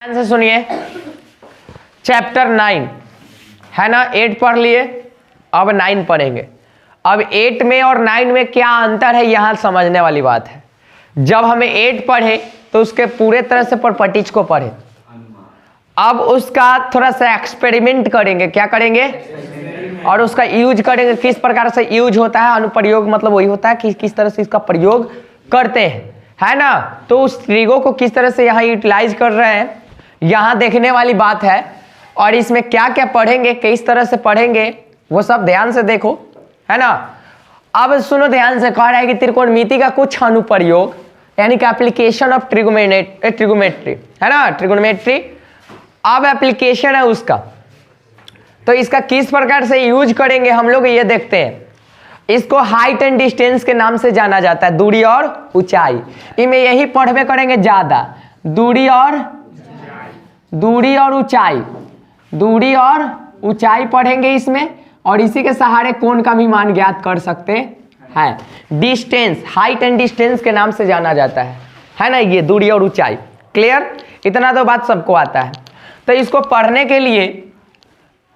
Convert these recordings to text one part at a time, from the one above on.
ध्यान से सुनिए, चैप्टर 9 है ना। 8 पढ़ लिए, अब 9 पढ़ेंगे। अब 8 में और 9 में क्या अंतर है यहां समझने वाली बात है। जब हमें 8 पढ़े तो उसके पूरे तरह से प्रॉपर्टीज को पढ़े। अब उसका थोड़ा सा एक्सपेरिमेंट करेंगे। क्या करेंगे? और उसका यूज करेंगे, किस प्रकार से यूज होता है। अनुप्रयोग मतलब वही होता है कि किस तरह से इसका प्रयोग करते हैं, है ना। तो उस ट्रिगो को किस तरह से यहाँ यूटिलाइज कर रहे हैं, यहाँ देखने वाली बात है। और इसमें क्या क्या पढ़ेंगे, किस तरह से पढ़ेंगे, वो सब ध्यान से देखो, है ना। अब सुनो ध्यान से, कह रहा है कि त्रिकोणमिति का कुछ अनुप्रयोग यानी कि एप्लीकेशन ऑफ ट्रिगोमेट्री, है ना, ट्रिगोनोमेट्री। अब एप्लीकेशन है उसका, तो इसका किस प्रकार से यूज करेंगे हम लोग ये देखते हैं। इसको हाइट एंड डिस्टेंस के नाम से जाना जाता है, दूरी और ऊंचाई। इनमें यही पढ़वे करेंगे ज्यादा, दूरी और ऊंचाई पढ़ेंगे इसमें। और इसी के सहारे कोण का भी मान ज्ञात कर सकते हैं। डिस्टेंस, हाइट एंड डिस्टेंस के नाम से जाना जाता है ना, ये दूरी और ऊंचाई। क्लियर? इतना तो बात सबको आता है। तो इसको पढ़ने के लिए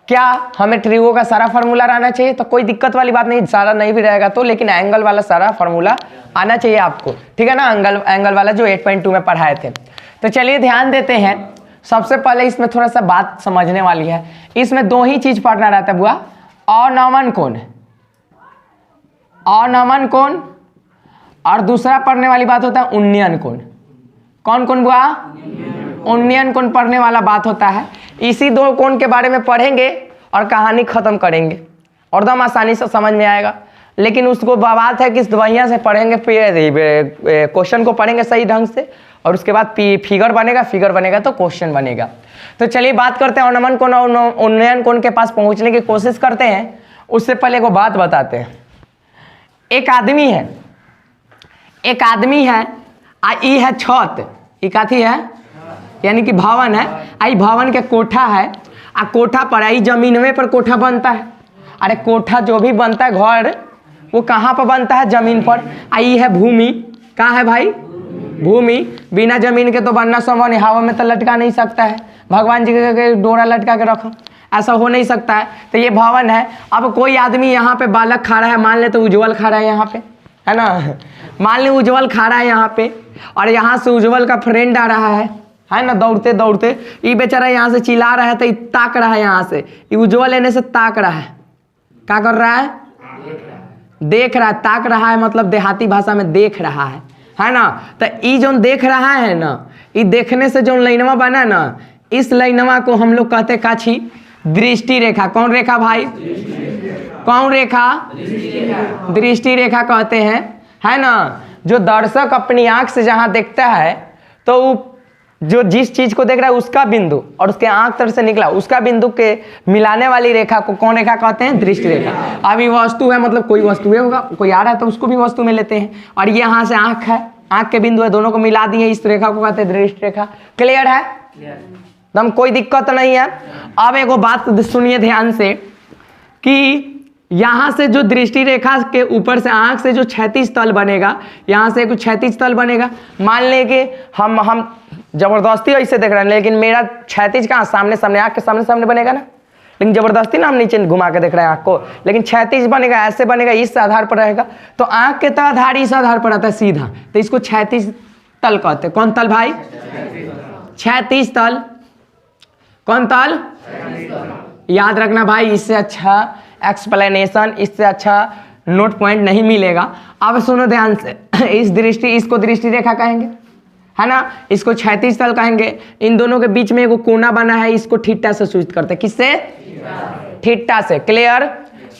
क्या हमें ट्रिगो का सारा फार्मूला आना चाहिए, तो कोई दिक्कत वाली बात नहीं, सारा नहीं भी रहेगा तो, लेकिन एंगल वाला सारा फार्मूला आना चाहिए आपको, ठीक है ना। एंगल वाला जो 8.2 में पढ़ाए थे। तो चलिए ध्यान देते हैं। सबसे पहले इसमें थोड़ा सा बात समझने वाली है। इसमें दो ही चीज पढ़ना रहता है बुआ, अनमन कोण, और दूसरा पढ़ने वाली बात होता है उन्नयन कोण। कौन कौन बुआ? उन्नयन कोण पढ़ने वाला बात होता है। इसी दो कोण के बारे में पढ़ेंगे और कहानी खत्म करेंगे, और एकदम आसानी से समझ में आएगा। लेकिन उसको बात है कि बढ़िया से पढ़ेंगे, क्वेश्चन को पढ़ेंगे सही ढंग से, और उसके बाद फिगर बनेगा तो क्वेश्चन बनेगा। तो चलिए बात करते हैं अनमन कोण और उन्नयन कोण के पास पहुंचने की कोशिश करते हैं। उससे पहले को बात बताते हैं। एक आदमी है आ ई है छत, ई काथी है यानी कि भवन है। आई भवन के कोठा है, आ कोठा पर आई जमीनवे पर कोठा बनता है। अरे कोठा जो भी बनता है घर, वो कहाँ पर बनता है? जमीन पर। आई है भूमि। कहाँ है भाई? भूमि। बिना जमीन के तो बनना संभव नहीं, हवा में तो लटका नहीं सकता है। भगवान जी के डोरा लटका के रखो, ऐसा हो नहीं सकता है। तो ये भवन है। अब कोई आदमी यहाँ पे बालक खा रहा है, मान ले तो उज्जवल खा रहा है यहाँ पे, है ना। मान ले उज्जवल खा रहा है यहाँ पे, और यहाँ से उज्जवल का फ्रेंड आ रहा है ना, दौड़ते दौड़ते। ये बेचारा यहाँ से चिल्ला रहा है तो ताक रहा है, यहाँ से ये उज्जवल लेने से ताक रहा है। क्या कर रहा है? देख रहा है। ताक रहा है मतलब देहाती भाषा में देख रहा है ना। तो ये जो देख रहा है ना, ये देखने से जो लाइनवा बना ना, इस लाइनवा को हम लोग कहते काछी दृष्टि रेखा। कौन रेखा भाई? कौन रेखा? दृष्टि रेखा कहते हैं, है ना। जो दर्शक अपनी आंख से जहां देखता है, तो जो जिस चीज को देख रहा है उसका बिंदु और उसके आंख तरफ से निकला उसका बिंदु के मिलाने वाली रेखा को कौन रेखा कहते हैं? दृष्टि रेखा। अब ये वस्तु है, मतलब कोई वस्तु होगा, कोई आ रहा है तो उसको भी वस्तु में लेते हैं। और ये यहाँ से आंख है, आंख के बिंदु है, दोनों को मिला दिए, इस रेखा को कहते हैं दृष्टि रेखा। क्लियर है? एकदम कोई दिक्कत नहीं है। अब एक बात सुनिए ध्यान से कि यहाँ से जो दृष्टि रेखा के ऊपर से आंख से जो क्षैतिज तल बनेगा, यहाँ से कुछ क्षैतिज तल बनेगा। मान लें कि हम जबरदस्ती ऐसे देख रहे हैं, लेकिन मेरा क्षैतिज कहाँ? सामने आंख के सामने बनेगा ना। लेकिन जबरदस्ती ना हम नीचे घुमा के देख रहे हैं आंख को, लेकिन क्षैतिज बनेगा, ऐसे बनेगा, इस आधार पर रहेगा। तो आंख के तो आधार इस आधार पर आता है सीधा, तो इसको क्षैतिज तल कहते हैं। कौन तल भाई? क्षैतिज तल। कौन तल? याद रखना भाई, इससे अच्छा एक्सप्लेनेशन, इससे अच्छा नोट पॉइंट नहीं मिलेगा। अब सुनो ध्यान से, इसको दृष्टि रेखा कहेंगे, है ना। इसको क्षैतिज तल कहेंगे। इन दोनों के बीच में एक कोना बना है, इसको थीटा से सूचित करते हैं। किससे? थीटा से। क्लियर?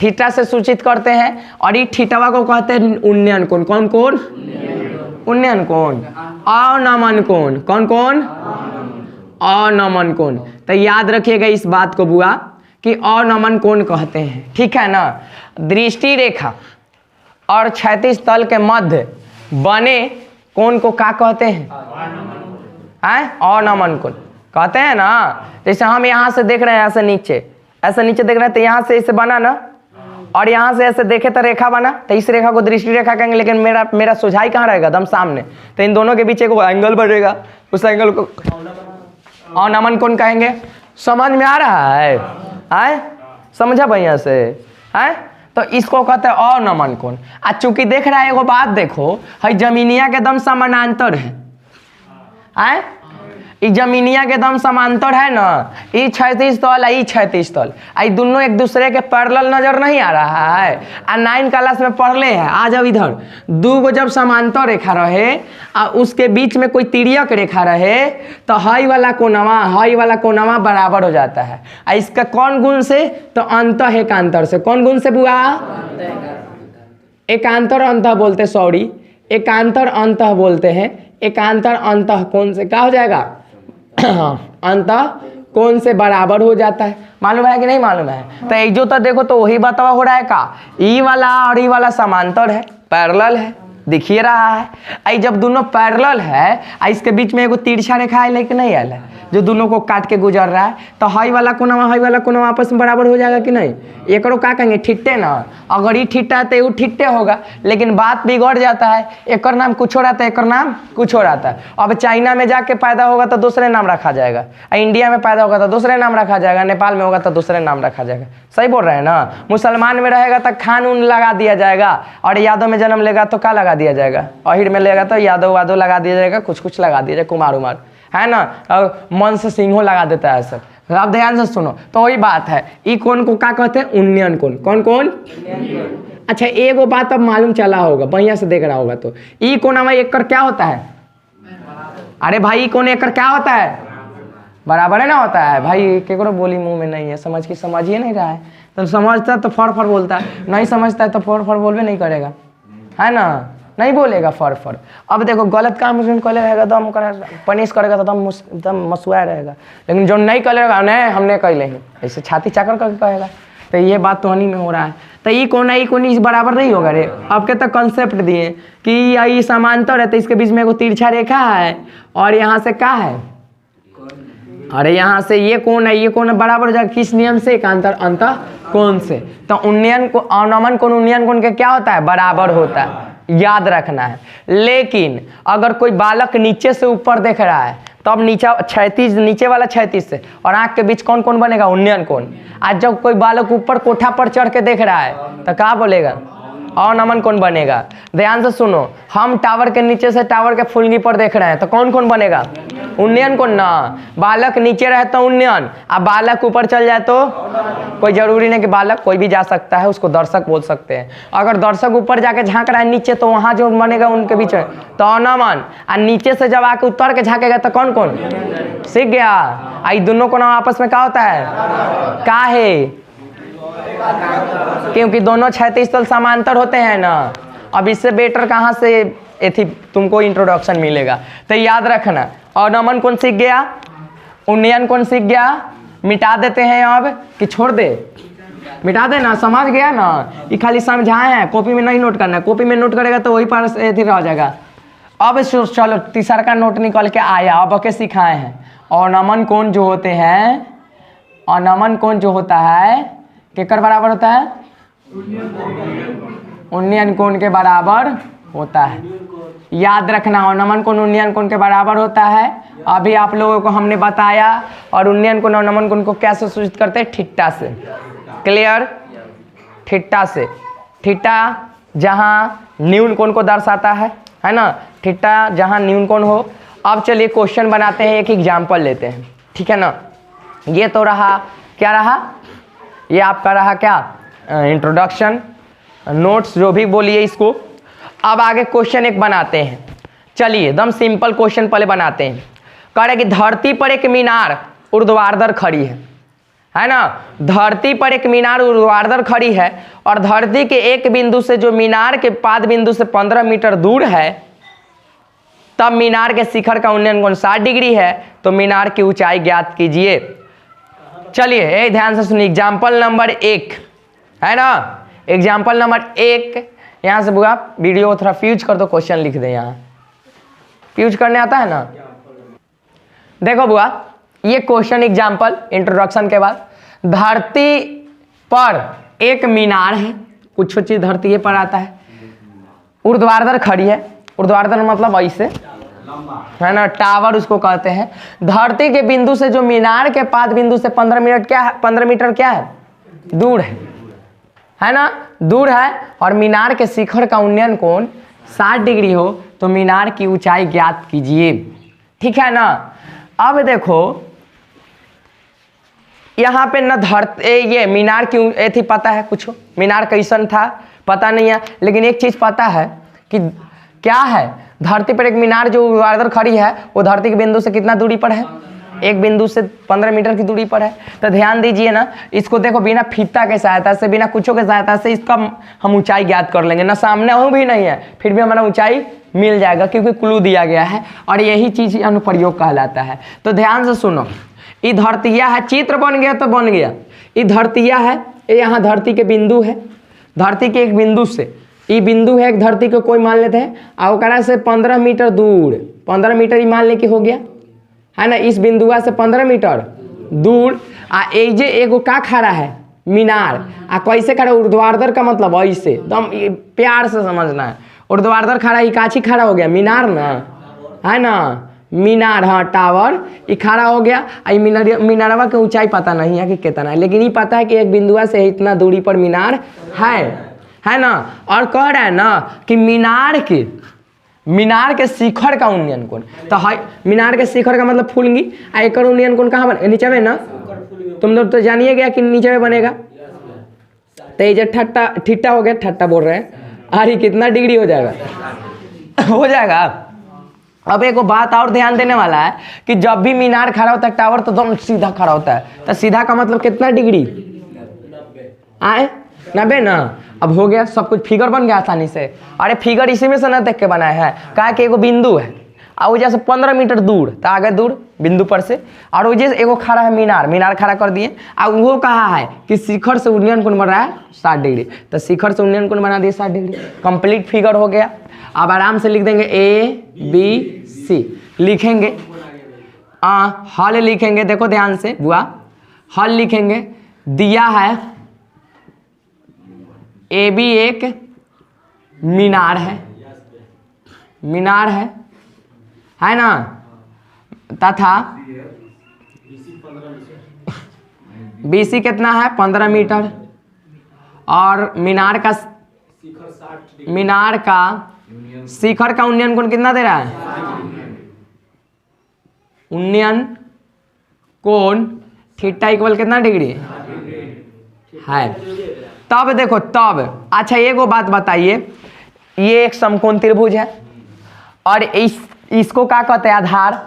थीटा से सूचित करते हैं। और ये थीटावा को कहते हैं उन्नयन कोण। कौन कोण? उन्नयन कोण। अनमन कोण। कौन? अनमन कोण। तो याद रखिएगा इस बात को बुआ कि अनमन कोण कहते हैं, ठीक है ना। दृष्टि रेखा और क्षैतिज तल के मध्य बने कोण को क्या कहते हैं? अनमन कोण कहते हैं ना। जैसे हम यहाँ से देख रहे हैं, ऐसे नीचे देख रहे हैं, तो यहाँ से इसे बना ना, और यहाँ से ऐसे देखे तो रेखा बना, तो इस रेखा को दृष्टि रेखा कहेंगे। लेकिन मेरा सुझाई कहाँ रहेगा? दम सामने। तो इन दोनों के बीच एक एंगल बढ़ेगा, उस एंगल को अनमन कोण कहेंगे। समझ में आ रहा है? आए समझा भैया से? आए तो इसको कहते हैं अनमन कोण। आ चूंकि देख रहा है, एगो बात देखो, है जमीनिया के दम समानांतर है। आए ई जमीनिया के दम समांतर है ना, ई क्षैतिज तल ई क्षैतिज तल, आई दोनों एक दूसरे के पैरेलल नजर नहीं आ रहा है। आ 9 क्लास में पढ़ले हैं। आ जाओ इधर, दू गो जब समांतर रेखा रहे आ उसके बीच में कोई तिर्यक रेखा रहे तो हई वाला कोनवा बराबर हो जाता है। आ इसका कौन गुण से? तो अंतः एकांतर से। कौन गुण से बुआ? एकांतर अंतः बोलते, सॉरी एकांतर अंतः बोलते हैं। एकांतर अंतः कोण से क्या हो जाएगा? अंतः कोण से बराबर हो जाता है। मालूम है कि नहीं मालूम है? तो एक जो तो देखो तो वही बतावा हो रहा है का, ई वाला और ई वाला समांतर है, पैरेलल है, दिखिए रहा है। आई जब दोनों पैरेलल है, इसके बीच में एगो तिरछा रेखा है लेकिन नहीं आया है जो दोनों को काट के गुजर रहा है, तो हई वाला कोनवा आपस में बराबर हो जाएगा कि नहीं? एकरो क्या कहेंगे? ठिट्टे ना। अगर ये ठिट्टा है तो ये ठिट्टे होगा, लेकिन बात बिगड़ जाता है। एक नाम कुछ हो रहता है, एक नाम कुछ हो रहता है। अब चाइना में जाके पैदा होगा तो दूसरे नाम रखा जाएगा, इंडिया में पैदा होगा तो दूसरे नाम रखा जाएगा, नेपाल में होगा तो दूसरे नाम रखा जाएगा। सही बोल रहे हैं ना? मुसलमान में रहेगा तो खान उन लगा दिया जाएगा, और यादव में जन्म लेगा तो क्या लगा दिया जाएगा? अहिर में लेगा तो यादव वादव लगा दिया जाएगा, कुछ लगा दिया जाएगा, कुमार उमार, है ना? और मन से सिंहो लगा देता है सब। अब ध्यान से सुनो, तो वही बात है। ई कोण को क्या कहते हैं? उन्नयन कोण। कौन? अच्छा एगो बात अब मालूम चला होगा, बढ़िया से देख रहा होगा तो, ई कोण में एक क्या होता है? अरे भाई कोण एक क्या होता है? बराबर है ना होता है भाई। केकरो बोली मुंह में नहीं है, समझिए नहीं रहा है। तो समझता तो फर बोलता है, नहीं समझता है तो फर बोलबे नहीं करेगा, है ना? नहीं बोलेगा फर। अब देखो गलत काम कर रहेगा तो हम पनिश करेगा तो एकदम मसुआ रहेगा, लेकिन जो नहीं करेगा नहीं हमने कर लेंगे, ऐसे छाती चाकर करके कहेगा। तो ये बात तो हनी में हो रहा है। तो ई कोण इस बराबर नहीं होगा रे। आपके तो कंसेप्ट दिए कि ये समांतर है तो इसके बीच में एगो तिरछा रेखा है, और यहाँ से क्या है? अरे यहाँ से ये कोण है, ये कोण बराबर हो जाएगा किस नियम से? एकांतर अंतः कोण से। तो अनमन कोण उन्नयन कोण के क्या होता है? बराबर होता है, याद रखना है। लेकिन अगर कोई बालक नीचे से ऊपर देख रहा है तो अब नीचे वाला क्षैतिज से और आंख के बीच कौन बनेगा? उन्नयन कोण। आज जब कोई बालक ऊपर कोठा पर चढ़ के देख रहा है तो क्या बोलेगा? अनमन कोण बनेगा। ध्यान से सुनो, हम टावर के नीचे से टावर के फुलगी पर देख रहे हैं तो कौन बनेगा? उन्नयन कोण ना। बालक नीचे रहे तो उन्नयन, अब बालक ऊपर चल जाए तो कोई जरूरी नहीं कि बालक, कोई भी जा सकता है, उसको दर्शक बोल सकते हैं। अगर दर्शक ऊपर जाके झांक रहा है नीचे तो वहां जो बनेगा उनके बीच में तो अनमन, और नीचे से जब आके उतर के झांकेगा तो कौन? सीख गया। आई दोनों को आपस में क्या होता है? क्या है? क्योंकि दोनों क्षैतिज तल समांतर होते हैं ना। अब इससे बेटर कहाँ से तुमको इंट्रोडक्शन मिलेगा? तो याद रखना, अनमन कोण सीख गया, उन्नयन कोण सीख गया। मिटा देते हैं अब कि छोड़ दे? मिटा दे ना, समझ गया ना? ये खाली समझाए हैं, कॉपी में नहीं नोट करना है। कॉपी में नोट करेगा तो वही पर रह जाएगा। अब चलो तीसरा का नोट निकल के आया, अब के सिखाए हैं। अनमन कोण जो होते हैं, अनमन कोण जो होता है केकर बराबर होता है? उन्नयन कोण के बराबर होता है। याद रखना, अनमन कोण उन्नयन कोण के बराबर होता है। अभी आप लोगों को हमने बताया। और उन्नयन कोण और अनमन कोण को कैसे सूचित करते हैं? ठिट्टा से। क्लियर? ठिट्टा से। ठिट्टा जहाँ न्यून कोण को दर्शाता है ना? ठिट्टा जहाँ न्यून कोण हो। अब चलिए क्वेश्चन बनाते हैं, एक एग्जाम्पल लेते हैं, ठीक है ना? ये तो रहा, क्या रहा? ये आपका रहा क्या? इंट्रोडक्शन, नोट्स जो भी बोलिए इसको। अब आगे क्वेश्चन एक बनाते हैं। चलिए एकदम सिंपल क्वेश्चन पहले बनाते हैं। कह रहे कि धरती पर एक मीनार ऊर्ध्वाधर खड़ी है ना? धरती पर एक मीनार ऊर्ध्वाधर खड़ी है और धरती के एक बिंदु से जो मीनार के पाद बिंदु से 15 मीटर दूर है, तब मीनार के शिखर का उन्नयन कोण 60 डिग्री है। तो मीनार की ऊंचाई ज्ञात कीजिए। चलिए ध्यान से सुनिए, एग्जाम्पल नंबर 1 है ना? एग्जाम्पल नंबर 1, यहाँ से बुआ वीडियो थोड़ा फ्यूज कर दो, क्वेश्चन लिख दे। यहाँ फ्यूज करने आता है ना? देखो बुआ, ये क्वेश्चन एग्जाम्पल इंट्रोडक्शन के बाद, धरती पर एक मीनार है, कुछ चीज धरती पर आता है, ऊर्ध्वाधर खड़ी है। ऊर्ध्वाधर मतलब ऐसे, है ना, टावर उसको कहते हैं। धरती के बिंदु से जो मीनार के पाद बिंदु से 15 मीटर क्या है, दूर है ना, दूर है। और मीनार के शिखर का उन्नयन कोण 60 डिग्री हो तो मीनार की ऊंचाई ज्ञात कीजिए। ठीक है ना। अब देखो यहाँ पे न ये मीनार की थी, पता है कुछ मीनार कैसन था पता नहीं है, लेकिन एक चीज पता है कि क्या है, धरती पर एक मीनार जो ऊर्ध्वाधर खड़ी है वो धरती के बिंदु से कितना दूरी पर है, एक बिंदु से 15 मीटर की दूरी पर है। तो ध्यान दीजिए ना, इसको देखो बिना फीता के सहायता से, बिना कुछों के सहायता से इसका हम ऊंचाई ज्ञात कर लेंगे ना, सामने हो भी नहीं है फिर भी हमारा ऊंचाई मिल जाएगा क्योंकि क्लू दिया गया है और यही चीज अनुप्रयोग कहलाता है। तो ध्यान से सुनो, ये धरतिया है, चित्र बन गया तो बन गया, ये धरतिया है, ये यहाँ धरती के बिंदु है, धरती के एक बिंदु से ये बिंदु है एक धरती को कोई मान लेते हैं और से 15 मीटर दूर, 15 मीटर ही मान ले कि हो गया है ना, इस बिंदुआ से 15 मीटर दूर जे एगो का खड़ा है मीनार, कैसे खड़ा, ऊर्ध्वाधर का मतलब ऐसे एकदम प्यार से समझना है, ऊर्ध्वाधर खड़ा, ये काची खड़ा हो गया, मीनार ना है ना, मीनार, हाँ टावर, ये खड़ा हो गया। मीनारवा की ऊंचाई पता नहीं है कि कितना है, लेकिन ये पता है कि एक बिंदुआ से इतना दूरी पर मीनार है ना। और कह रहा है ना कि मीनार के शिखर का उन्नयन कोण, तो मीनार के शिखर का मतलब फूलगी, एक उन्नयन कोण कहाँ बने, नीचे में ना, तुम लोग तो जानिए गया कि नीचे में बनेगा। तो ये ठट्टा हो गया, ठट्टा बोल रहे हैं, अरे कितना डिग्री हो जाएगा हो जाएगा। अब एक बात और ध्यान देने वाला है कि जब भी मीनार खड़ा होता है टावर तो एकदम सीधा खड़ा होता है, तो सीधा का मतलब कितना डिग्री आए, 90 ना। अब हो गया, सब कुछ फिगर बन गया आसानी से। अरे फिगर इसी में से ना देख के बनाया है, कहा कि एगो बिंदु है और वजह से 15 मीटर दूर, तो आगे दूर बिंदु पर से, और वजह से एगो खड़ा है मीनार खड़ा कर दिए, और वो कहा है कि शिखर से उन्नयन कोण बन रहा है 60 डिग्री, तो शिखर से उन्नयन कोण बना दिए 60 डिग्री, कंप्लीट फिगर हो गया। अब आराम से लिख देंगे ABC, लिखेंगे हल लिखेंगे, देखो ध्यान से बुआ, हल लिखेंगे, दिया है AB एक मीनार है ना, तथा BC कितना है 15 मीटर, और मीनार का शिखर का उन्नयन कोण कितना दे रहा है, उन्नयन कोण थीटा इक्वल कितना डिग्री है। तब देखो, तब अच्छा एगो बात बताइए, ये एक समकोण त्रिभुज है और इसको क्या कहते हैं, आधार,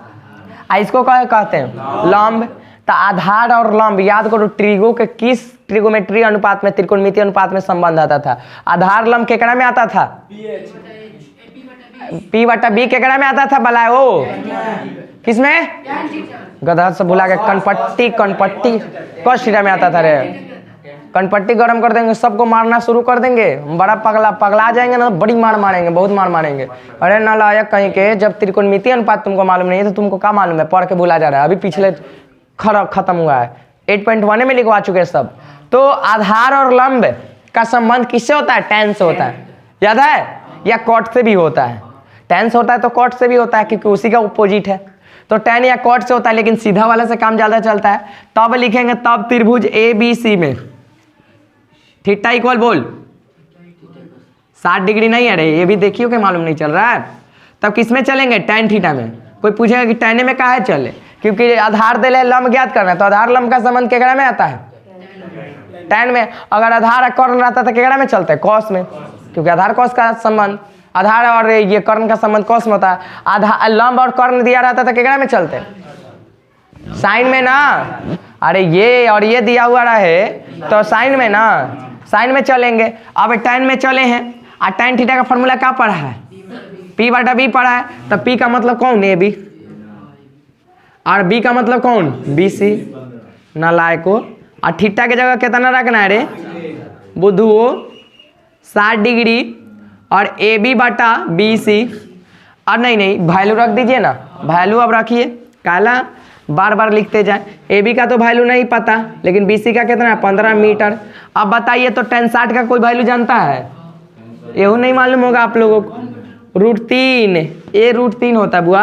इसको क्या कहते हैं, लंब। तो आधार और लंब याद करो, ट्रिगो के किस ट्रिगोमेट्री अनुपात में, त्रिकोणमितीय अनुपात में संबंध आता था, आधार लंब केकड़ा में आता था, P/B केकड़ा में आता था, बलाए ओ किसमें, गधा से भुला के कनपट्टी कौन थीटा में आता था रे, कनपट्टी गर्म कर देंगे, सबको मारना शुरू कर देंगे, बड़ा पगला जाएंगे ना, बड़ी मार मारेंगे, बहुत मार मारेंगे। अरे नालायक कहीं के, जब त्रिकोणमितीय अनुपात तुमको मालूम नहीं है तो तुमको क्या मालूम है, पढ़ के भुला जा रहा है, अभी पिछले खत्म हुआ है, 8.1 में लिखवा चुके हैं सब। तो आधार और लंब का संबंध किससे होता है, tan से होता है, याद है, या cot से भी होता है, tan से होता है तो cot से भी होता है क्योंकि उसी का अपोजिट है, तो tan या cot से होता है, लेकिन सीधा वाला से काम ज्यादा चलता है। तब लिखेंगे, तब त्रिभुज ABC में थीटा इक्वल बोल 60 डिग्री नहीं है रे, ये भी देखियो कि मालूम नहीं चल रहा है। तब किस में चलेंगे, tan थीटा में। कोई पूछेगा कि tan में कहा है चले, क्योंकि आधार दे लंब ज्ञात करना है, तो आधार लंब का संबंध केकड़ा में आता है, tan में। अगर आधार कर्ण रहता तो केकड़ा में चलता है, cos में, क्योंकि आधार cos का संबंध, आधार और ये कर्ण का संबंध cos में होता है। आधार लंब और कर्ण दिया रहता तो केकड़ा में चलते, साइन में ना। अरे ये और ये दिया हुआ रहे तो साइन में ना, साइन में चलेंगे। अब tan में चले हैं, और tan थीटा का फॉर्मूला क्या पढ़ा है, P/B पढ़ा है, तो P का मतलब कौन, AB, और B का मतलब कौन, BC, नालायको। और थीटा की जगह कितना रखना है रे बुद्धुओ, 60 डिग्री, और AB/BC, और नहीं वैल्यू रख दीजिए ना, वैल्यू अब रखिए, काला बार बार लिखते जाए। AB का तो वैल्यू नहीं पता, लेकिन BC का कितना है 15 मीटर। अब बताइए तो tan 60 का कोई वैल्यू जानता है, यही नहीं मालूम होगा आप लोगों को, √3 A√3 होता है बुआ।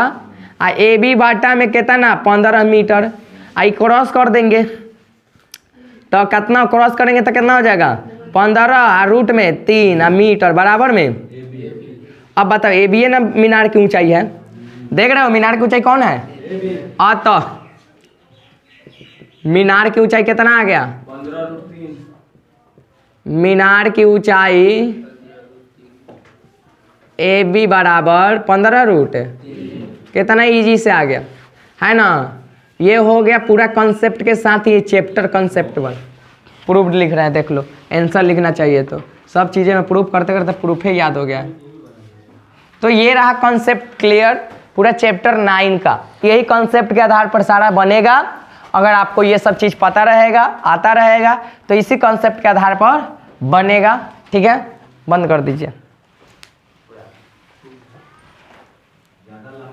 आ AB बाटा में कितना 15 मीटर। आई क्रॉस कर देंगे तो कितना क्रॉस करेंगे तो कितना हो जाएगा 15 और रूट में 3 और मीटर बराबर में। अब बताओ AB है ना मीनार की ऊंचाई है, देख रहे हो मीनार की ऊंचाई कौन है तो मीनार की ऊंचाई कितना आ गया 15√3। मीनार की ऊंचाई AB बराबर 15√3 कितना इजी से आ गया है ना। ये हो गया पूरा कॉन्सेप्ट के साथ ये चैप्टर कॉन्सेप्ट 1 प्रूफ लिख रहा है, देख लो आंसर लिखना चाहिए तो सब चीज़ें मैं प्रूफ करते करते प्रूफ ही याद हो गया है। तो ये रहा कॉन्सेप्ट क्लियर पूरा चैप्टर 9 का। यही कॉन्सेप्ट के आधार पर सारा बनेगा। अगर आपको ये सब चीज़ पता रहेगा आता रहेगा तो इसी कॉन्सेप्ट के आधार पर बनेगा। ठीक है, बंद कर दीजिए।